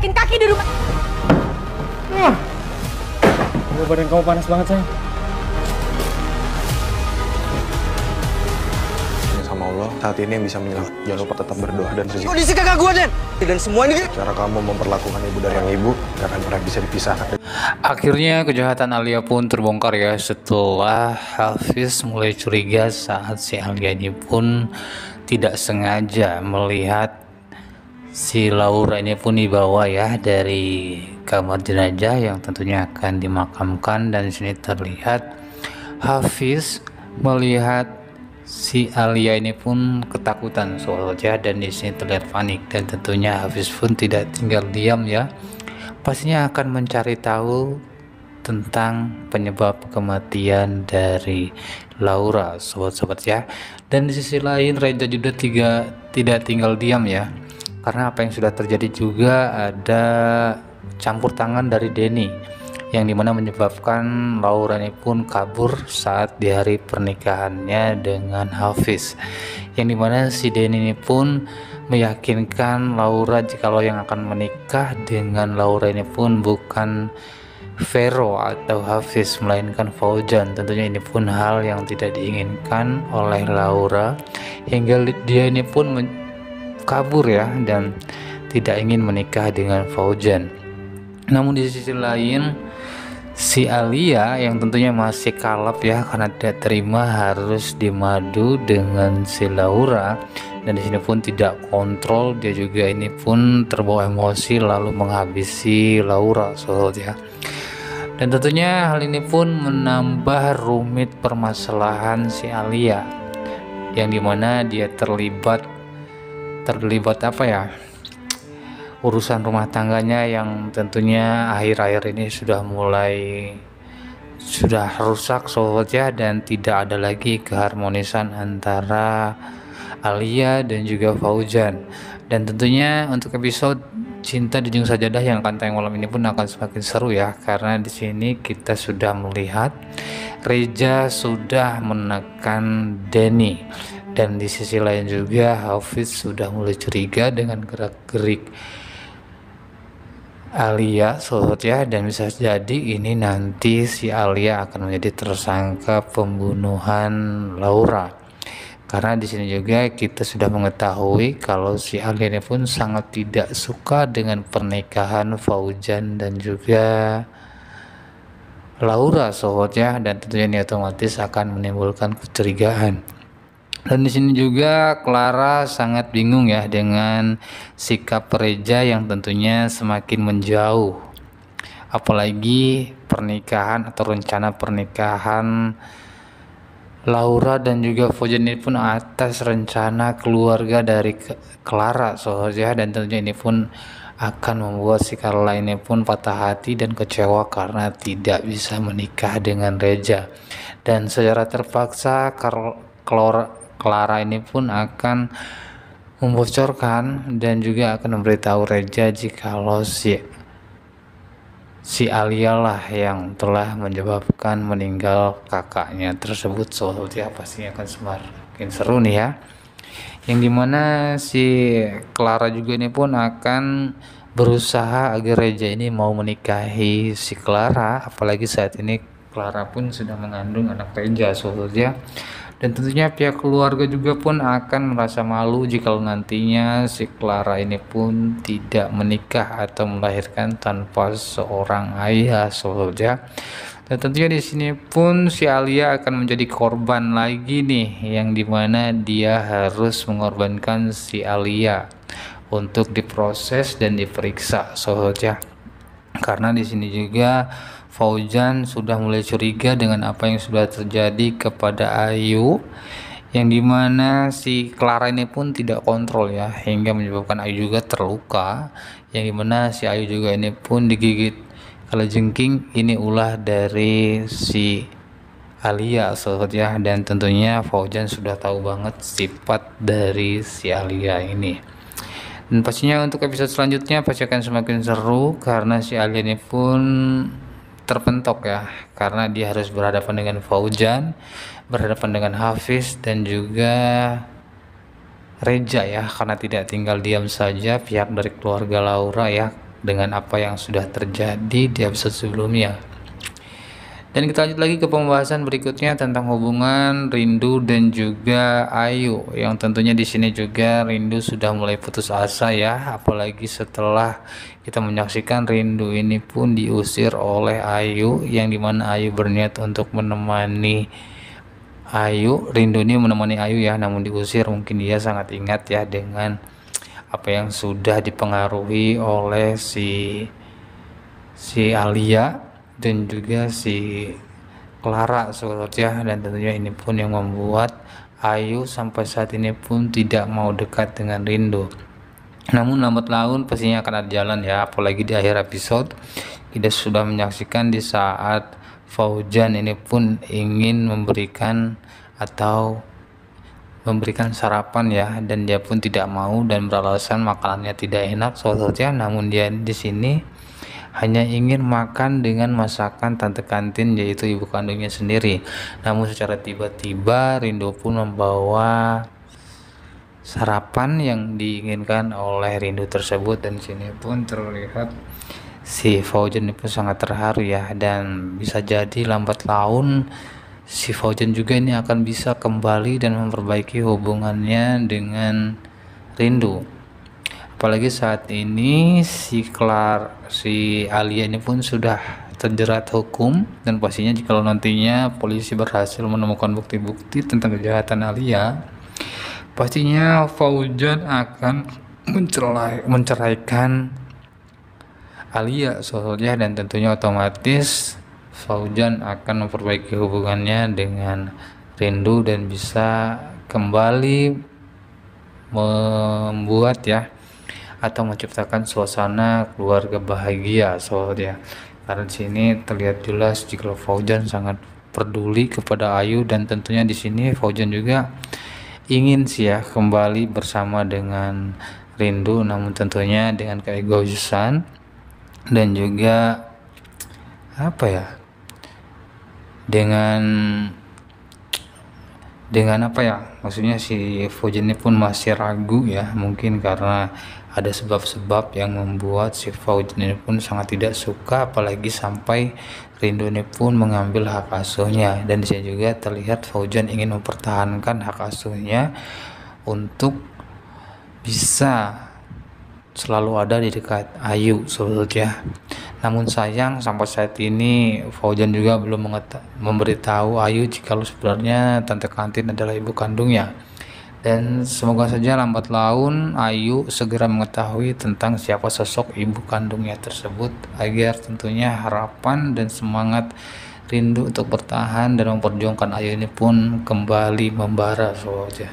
menjejakin kaki di rumah. Badan kamu panas banget, sayang. Sama Allah, saat ini yang bisa menyelamatkan. Jangan lupa tetap berdoa dan sejuk. Kondisi kakak gue, Den. Dan semua ini... Cara kamu memperlakukan ibu dari yang ibu, gak akan pernah bisa dipisahkan. Akhirnya kejahatan Alia pun terbongkar ya, setelah Hafiz mulai curiga saat si Alia ini pun tidak sengaja melihat si Laura ini pun dibawa ya dari kamar jenazah yang tentunya akan dimakamkan, dan di sini terlihat Hafiz melihat si Alia ini pun ketakutan soalnya, dan di sini terlihat panik, dan tentunya Hafiz pun tidak tinggal diam ya, pastinya akan mencari tahu tentang penyebab kematian dari Laura, sobat-sobat ya. Dan di sisi lain Reza juga tidak tinggal diam ya, karena apa yang sudah terjadi juga ada campur tangan dari Denny yang dimana menyebabkan Laura ini pun kabur saat di hari pernikahannya dengan Hafiz, yang dimana si Denny ini pun meyakinkan Laura jikalau yang akan menikah dengan Laura ini pun bukan Vero atau Hafiz melainkan Fauzan. Tentunya ini pun hal yang tidak diinginkan oleh Laura, hingga dia ini pun kabur ya dan tidak ingin menikah dengan Fauzan. Namun di sisi lain si Alia yang tentunya masih kalap ya, karena tidak terima harus dimadu dengan si Laura, dan di sini pun tidak kontrol, dia juga ini pun terbawa emosi lalu menghabisi Laura sobat ya. Dan tentunya hal ini pun menambah rumit permasalahan si Alia, yang dimana dia terlibat apa ya, urusan rumah tangganya yang tentunya akhir-akhir ini sudah rusak sobat ya, dan tidak ada lagi keharmonisan antara Alia dan juga Fauzan. Dan tentunya untuk episode Cinta di Ujung Sajadah yang akan tayang malam ini pun akan semakin seru ya, karena di sini kita sudah melihat Reza sudah menekan Denny, dan di sisi lain juga Hafiz sudah mulai curiga dengan gerak-gerik Alia sobat ya, dan bisa jadi ini nanti si Alia akan menjadi tersangka pembunuhan Laura, karena di sini juga kita sudah mengetahui kalau si Alia ini pun sangat tidak suka dengan pernikahan Fauzan dan juga Laura sobat ya, dan tentunya ini otomatis akan menimbulkan kecurigaan. Dan di sini juga Clara sangat bingung ya dengan sikap Reza yang tentunya semakin menjauh, apalagi pernikahan atau rencana pernikahan Laura dan juga Fauzan ini pun atas rencana keluarga dari Clara soalnya, dan tentunya ini pun akan membuat si Carla ini pun patah hati dan kecewa karena tidak bisa menikah dengan Reza, dan secara terpaksa Clara ini pun akan membocorkan dan juga akan memberitahu Reza jikalau si Alia lah yang telah menyebabkan meninggal kakaknya tersebut sobat ya. Pastinya akan semakin seru nih ya, yang dimana si Clara juga ini pun akan berusaha agar Reza ini mau menikahi si Clara, apalagi saat ini Clara pun sudah mengandung anak Reza sobat ya. Dan tentunya pihak keluarga juga pun akan merasa malu jika nantinya si Clara ini pun tidak menikah atau melahirkan tanpa seorang ayah saja. Dan tentunya di sini pun si Alia akan menjadi korban lagi nih, yang dimana dia harus mengorbankan si Alia untuk diproses dan diperiksa saja. Karena di sini juga Fauzan sudah mulai curiga dengan apa yang sudah terjadi kepada Ayu, yang dimana si Clara ini pun tidak kontrol ya, hingga menyebabkan Ayu juga terluka, yang dimana si Ayu juga ini pun digigit kalajengking. Ini ulah dari si Alia sobat ya, dan tentunya Fauzan sudah tahu banget sifat dari si Alia ini. Dan pastinya untuk episode selanjutnya pasti akan semakin seru, karena si Alia ini pun terpentok ya, karena dia harus berhadapan dengan Fauzan, berhadapan dengan Hafiz dan juga Reza ya, karena tidak tinggal diam saja pihak dari keluarga Laura ya, dengan apa yang sudah terjadi di episode sebelumnya. Dan kita lanjut lagi ke pembahasan berikutnya tentang hubungan Rindu dan juga Ayu, yang tentunya di sini juga Rindu sudah mulai putus asa ya, apalagi setelah kita menyaksikan Rindu ini pun diusir oleh Ayu, yang dimana Ayu berniat untuk menemani Rindu ini menemani Ayu ya, namun diusir. Mungkin dia sangat ingat ya dengan apa yang sudah dipengaruhi oleh si Alia dan juga si Clara ya, dan tentunya ini pun yang membuat Ayu sampai saat ini pun tidak mau dekat dengan Rindu. Namun lambat laun pastinya akan ada jalan ya, apalagi di akhir episode kita sudah menyaksikan di saat Fauzan ini pun ingin memberikan sarapan ya, dan dia pun tidak mau dan beralasan makanannya tidak enak ya. Namun dia di sini hanya ingin makan dengan masakan tante kantin, yaitu ibu kandungnya sendiri. Namun secara tiba-tiba Rindu pun membawa sarapan yang diinginkan oleh Rindu tersebut, dan sini pun terlihat si Fauzan pun sangat terharu ya, dan bisa jadi lambat laun si Fauzan juga ini akan bisa kembali dan memperbaiki hubungannya dengan Rindu. Apalagi saat ini si Alia ini pun sudah terjerat hukum, dan pastinya jika nantinya polisi berhasil menemukan bukti-bukti tentang kejahatan Alia, pastinya Fauzan akan menceraikan Alia soalnya, dan tentunya otomatis Fauzan akan memperbaiki hubungannya dengan Rindu dan bisa kembali membuat ya, atau menciptakan suasana keluarga bahagia soalnya. Karena di sini terlihat jelas jika Fauzan sangat peduli kepada Ayu, dan tentunya di sini Fauzan juga ingin sih ya kembali bersama dengan Rindu, namun tentunya dengan keegoisan dan juga dengan maksudnya si Fauzan ini pun masih ragu ya, mungkin karena ada sebab-sebab yang membuat si Fauzan ini pun sangat tidak suka, apalagi sampai Rindu ini pun mengambil hak asuhnya. Dan di sini juga terlihat Fauzan ingin mempertahankan hak asuhnya untuk bisa selalu ada di dekat Ayu sebetulnya. Namun sayang sampai saat ini Fauzan juga belum memberitahu Ayu jika sebenarnya tante kantin adalah ibu kandungnya. Dan semoga saja lambat laun Ayu segera mengetahui tentang siapa sosok ibu kandungnya tersebut, agar tentunya harapan dan semangat Rindu untuk bertahan dan memperjuangkan Ayu ini pun kembali membara saja.